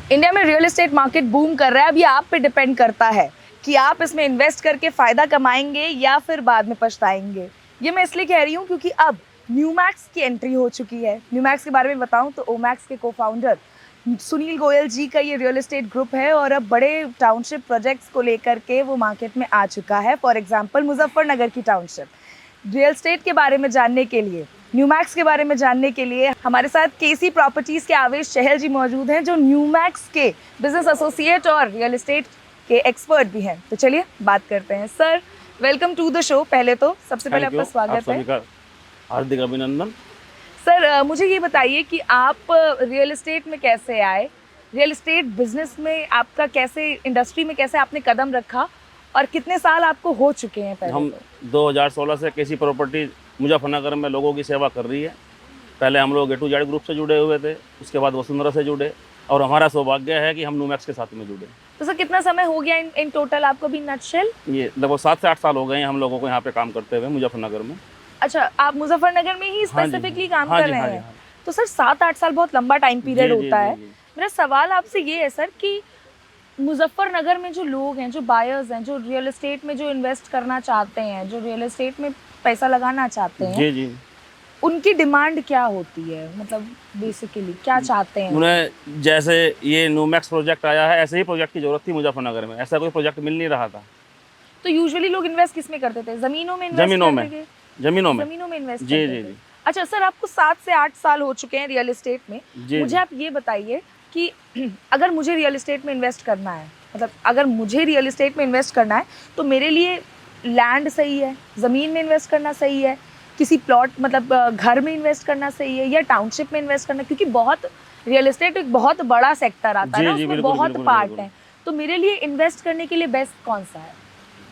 India में real estate market boom कर रहा है। अब ये आप पे डिपेंड करता है कि आप इसमें इन्वेस्ट करके फ़ायदा कमाएंगे या फिर बाद में पछताएंगे। ये मैं इसलिए कह रही हूँ क्योंकि अब न्यूमैक्स की एंट्री हो चुकी है। न्यूमैक्स के बारे में बताऊँ तो ओमैक्स के को-फाउंडर सुनील गोयल जी का ये रियल एस्टेट ग्रुप है और अब बड़े टाउनशिप प्रोजेक्ट्स को लेकर के वो मार्केट में आ चुका है। फॉर एग्जाम्पल मुजफ्फरनगर की टाउनशिप। रियल एस्टेट के बारे में जानने के लिए, न्यूमैक्स के बारे में जानने के लिए हमारे साथ केसी प्रॉपर्टीज़ के आवेश चहल जी मौजूद हैं, जो न्यूमैक्स के बिजनेस एसोसिएट और रियल एस्टेट के एक्सपर्ट भी हैं। तो चलिए बात करते हैं। Sir, welcome to the show. पहले तो सबसे पहले आपका स्वागत है। हार्दिक अभिनंदन। सर, मुझे ये बताइए कि आप रियल एस्टेट में कैसे आए, रियल एस्टेट बिजनेस में आपका कैसे, इंडस्ट्री में कैसे आपने कदम रखा और कितने साल आपको हो चुके हैं? पहले हम 2016 से केसी प्रॉपर्टी मुजफ्फरनगर में लोगों की सेवा कर रही है। पहले हम लोग A to Z ग्रुप से जुड़े हुए थे, उसके बाद वसुंधरा से जुड़े और हमारा सौभाग्य है कि हम न्यूमैक्स के साथ में जुड़े। तो सर कितना समय हो गया इन टोटल आपको भी नटशेल? ये लगभग 7 से 8 साल हो गए हैं हम लोगों को यहाँ पे काम करते हुए मुजफ्फरनगर में। अच्छा, आप मुजफ्फरनगर में ही स्पेसिफिकली काम कर रहे हैं? तो सर 7-8 साल बहुत लंबा टाइम पीरियड होता है। मेरा सवाल आपसे ये है सर कि मुजफ्फरनगर में जो लोग हैं, जो बायर्स हैं, जो रियल एस्टेट में जो इन्वेस्ट करना चाहते हैं, जो रियल एस्टेट में पैसा लगाना चाहते हैं, जी जी, उनकी डिमांड क्या होती है? मतलब बेसिकली क्या चाहते हैं? उन्हें जैसे ये न्यूमैक्स प्रोजेक्ट आया है, ऐसे ही प्रोजेक्ट की जरूरत थी मुजफ्फरनगर में। ऐसा कोई प्रोजेक्ट मिल नहीं रहा था। तो यूजुअली लोग इन्वेस्ट किस में करते थे? जमीनों में? जमीनों में इन्वेस्ट जी करते जी थे। जी। अच्छा सर, आपको 7 से 8 साल हो चुके हैं रियल एस्टेट में। जी, मुझे आप ये बताइए कि अगर मुझे रियल एस्टेट में इन्वेस्ट करना है, मतलब अगर मुझे रियल एस्टेट में इन्वेस्ट करना है तो मेरे लिए लैंड सही है, ज़मीन में इन्वेस्ट करना सही है, किसी प्लॉट मतलब घर में इन्वेस्ट करना सही है, या टाउनशिप में इन्वेस्ट करना? क्योंकि बहुत रियल एस्टेट एक बहुत बड़ा सेक्टर आता है ना, उसमें बहुत पार्ट है। तो मेरे लिए इन्वेस्ट करने के लिए बेस्ट कौन सा है?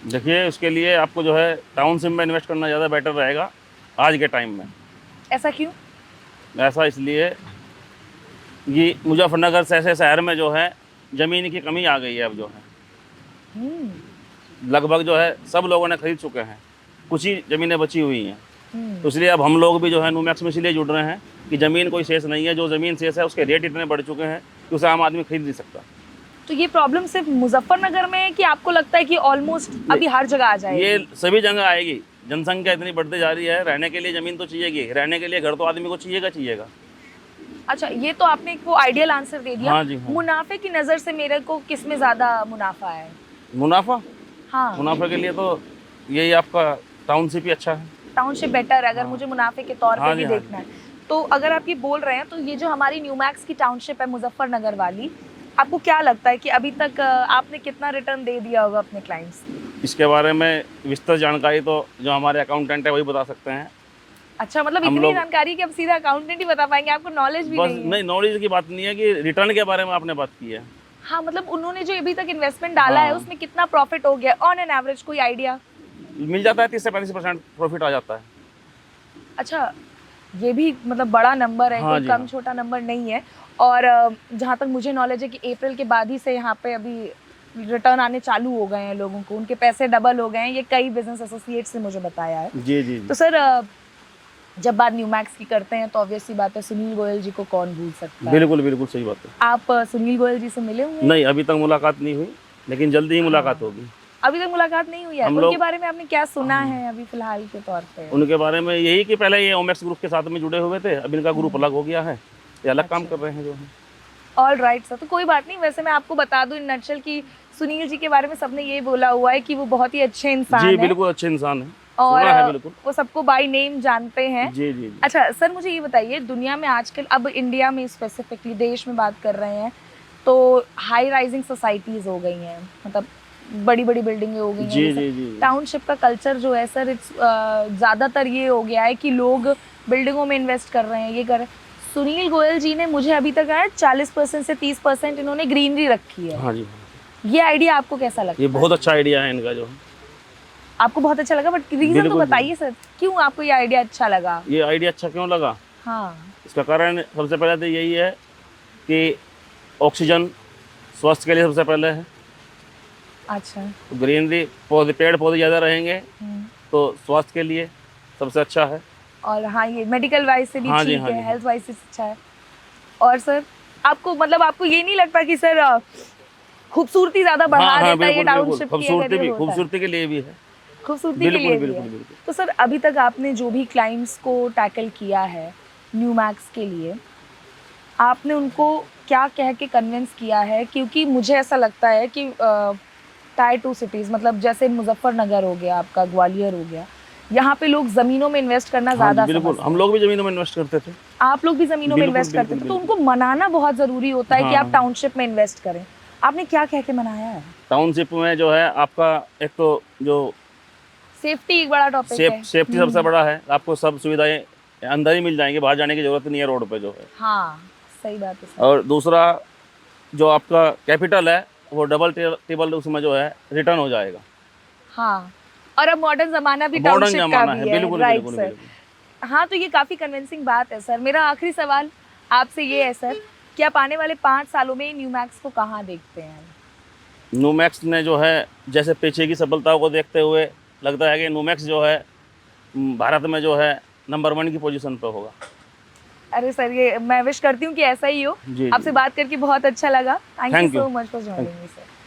देखिए, उसके लिए आपको जो है टाउनशिप में इन्वेस्ट करना ज़्यादा बेटर रहेगा आज के टाइम में। ऐसा क्यों? ऐसा इसलिए ये मुजफ्फरनगर जैसे शहर में जो है ज़मीन की कमी आ गई है। अब जो है लगभग जो है सब लोगों ने खरीद चुके हैं, कुछ ही ज़मीनें बची हुई हैं। तो इसलिए अब हम लोग भी जो है न्यूमैक्स में इसलिए जुड़ रहे हैं कि ज़मीन कोई शेष नहीं है। जो ज़मीन शेष है उसके रेट इतने बढ़ चुके हैं कि उसे आम आदमी खरीद नहीं सकता। तो ये प्रॉब्लम सिर्फ मुजफ्फरनगर में है कि आपको लगता है कि ऑलमोस्ट अभी हर जगह आ जाएगी? ये सभी जगह आएगी। जनसंख्या इतनी बढ़ती जा रही है, रहने के लिए ज़मीन तो चाहिएगी, रहने के लिए घर तो आदमी को चाहिएगा। अच्छा, ये तो आपने एक वो आइडियल आंसर दे दिया। हाँ जी, हाँ। मुनाफे की नज़र से मेरे को किस में ज़्यादा मुनाफा है? मुनाफा? हाँ, मुनाफे के लिए तो यही आपका टाउनशिप ही अच्छा है। टाउनशिप बेटर है अगर मुझे मुनाफे के तौर पे भी हाँ देखना है। तो अगर आप ये बोल रहे हैं तो ये जो हमारी न्यूमैक्स की टाउनशिप है मुजफ्फरनगर वाली, आपको क्या लगता है कि अभी तक आपने कितना रिटर्न दे दिया होगा अपने क्लाइंट्स? इसके बारे में विस्तृत जानकारी तो जो हमारे अकाउंटेंट है वही बता सकते हैं। अच्छा, मतलब इतनी जानकारी कि अब सीधा अकाउंटेंट ही बता पाएंगे, आपको नॉलेज भी नहीं है? नहीं, नॉलेज की बात नहीं है कि रिटर्न के बारे में आपने बात की है। हाँ, मतलब उन्होंने जो अभी तक इन्वेस्टमेंट डाला है उसमें कितना प्रॉफिट हो गया ऑन एन एवरेज, कोई आइडिया? मिल जाता है 30 से 35% प्रॉफिट आ जाता है। अच्छा, ये भी मतलब बड़ा नंबर है। हाँ कोई कम छोटा नंबर नहीं है। और जहाँ तक मुझे नॉलेज है कि अप्रैल के बाद ही से यहाँ पे अभी रिटर्न आने चालू हो गए हैं लोगों को, उनके पैसे डबल हो गए हैं। ये कई बिजनेस एसोसिएट से मुझे बताया है। जी जी। तो सर, जब बात न्यूमैक्स की करते हैं तो ऑब्वियस सी बात है, सुनील गोयल जी को कौन भूल सकता है? बिल्कुल सही बात है। आप सुनील गोयल जी से मिले हुए? नहीं, अभी तक मुलाकात नहीं हुई, लेकिन जल्दी ही मुलाकात होगी। अभी तक मुलाकात नहीं हुई है? उनके बारे में आपने क्या सुना है अभी फिलहाल के तौर पे? उनके बारे में यही कि पहले ये ओमैक्स ग्रुप के साथ में जुड़े हुए थे, अब इनका ग्रुप अलग हो गया है, ये अलग काम कर रहे हैं जो है। ऑल राइट सर, तो कोई बात नहीं। वैसे मैं आपको बता दूं इन नटशेल की सुनील जी के बारे में सबने ये बोला हुआ है कि वो बहुत ही अच्छे इंसान जी, हैं। बिल्कुल अच्छे इंसान है और बिल्कुल। वो सबको बाय नेम जानते हैं। जी जी। अच्छा सर, मुझे ये बताइए, दुनिया में आजकल, अब इंडिया में स्पेसिफिकली देश में बात कर रहे हैं, तो हाई राइजिंग सोसाइटीज़ हो गई हैं, मतलब बड़ी बड़ी बिल्डिंगें हो गई हैं। जी जी जी। टाउनशिप का कल्चर जो है सर, इट्स ज़्यादातर ये हो गया है कि लोग बिल्डिंगों में इन्वेस्ट कर रहे हैं, ये कर रहे हैं। सुनील गोयल जी ने मुझे अभी तक आया 40% से 30% इन्होंने ग्रीनरी रखी है। हाँ जी। ये आइडिया आपको कैसा लगा? ये बहुत अच्छा आइडिया है इनका जो है। आपको बहुत अच्छा लगा, बट रीजन तो बिल्कुल। बताइए सर, क्यों आपको ये आइडिया अच्छा लगा? ये आइडिया अच्छा क्यों लगा? हाँ। इसका कारण सबसे पहले तो यही है कि ऑक्सीजन स्वास्थ्य के लिए सबसे पहले है। अच्छा। तो ग्रीनरी, पौधे, पेड़ पौधे ज़्यादा रहेंगे हम्म। तो स्वास्थ्य के लिए सबसे अच्छा है। और हाँ, ये मेडिकल वाइज से भी हाँ जी, ठीक हाँ है, जी। हेल्थ वाइज से अच्छा है। और सर आपको मतलब आपको ये नहीं लगता कि सर खूबसूरती ज्यादा बढ़ा हाँ हाँ, देता है ये बिल्कुल बिल्कुल, टाउनशिप की अगर ये होता है? खूबसूरती के लिए भी है। खूबसूरती के बिल्कुल लिए भी है। बिल्कुल बिल्कुल। तो सर अभी तक आपने जो भी क्लाइंट्स को टैकल किया है न्यू मैक्स के लिए, आपने उनको क्या कह के कन्विंस किया है? क्योंकि मुझे ऐसा लगता है कि टायर 2 सिटीज़ मतलब जैसे मुजफ्फरनगर हो गया, आपका ग्वालियर हो गया, यहाँ पे लोग ज़मीनों में इन्वेस्ट करना हाँ जी, ज़्यादा बिल्कुल, समझते हम हैं। लोग भी ज़मीनों में इन्वेस्ट करते थे। आप लोग भी ज़मीनों में बिल्कुल इन्वेस्ट करते बिल्कुल थे, तो बिल्कुल। उनको मनाना बहुत ज़रूरी होता है कि आप हाँ, टाउनशिप में इन्वेस्ट करें। आपने क्या कह के मनाया है? टाउनशिप में जो है आपका एक तो जो सेफ्टी एक बड़ा टॉपिक है। सेफ्टी सबसे बड़ा है। आपको सब सुविधाएं अंदर ही मिल जाएंगी, बाहर जाने की जरूरत नहीं है रोड पे जो है। हाँ, सही बात है सर। और दूसरा, जो आपका कैपिटल है वो डबल टेबल उसमें जो है रिटर्न हो जाएगा। हाँ, और अब मॉडर्न ज़माना भी मॉडर्न टाउनशिप का जमाना है, भी है, बिल्कुल राइट बिल्कुल सर। बिल्कुल। हाँ, तो ये काफ़ी कन्विंसिंग बात है सर। मेरा आखिरी सवाल आपसे ये है सर कि आप आने वाले 5 सालों में न्यू मैक्स को कहाँ देखते हैं? नूमैक्स ने जो है, जैसे पीछे की सफलताओं को देखते हुए लगता है कि नूमैक्स जो है भारत में जो है नंबर 1 की पोजीशन पे होगा। अरे सर, ये मैं विश करती हूँ कि ऐसा ही हो। जी जी आपसे जी। बात करके बहुत अच्छा लगा। Thank you thank you. So much for joining me sir.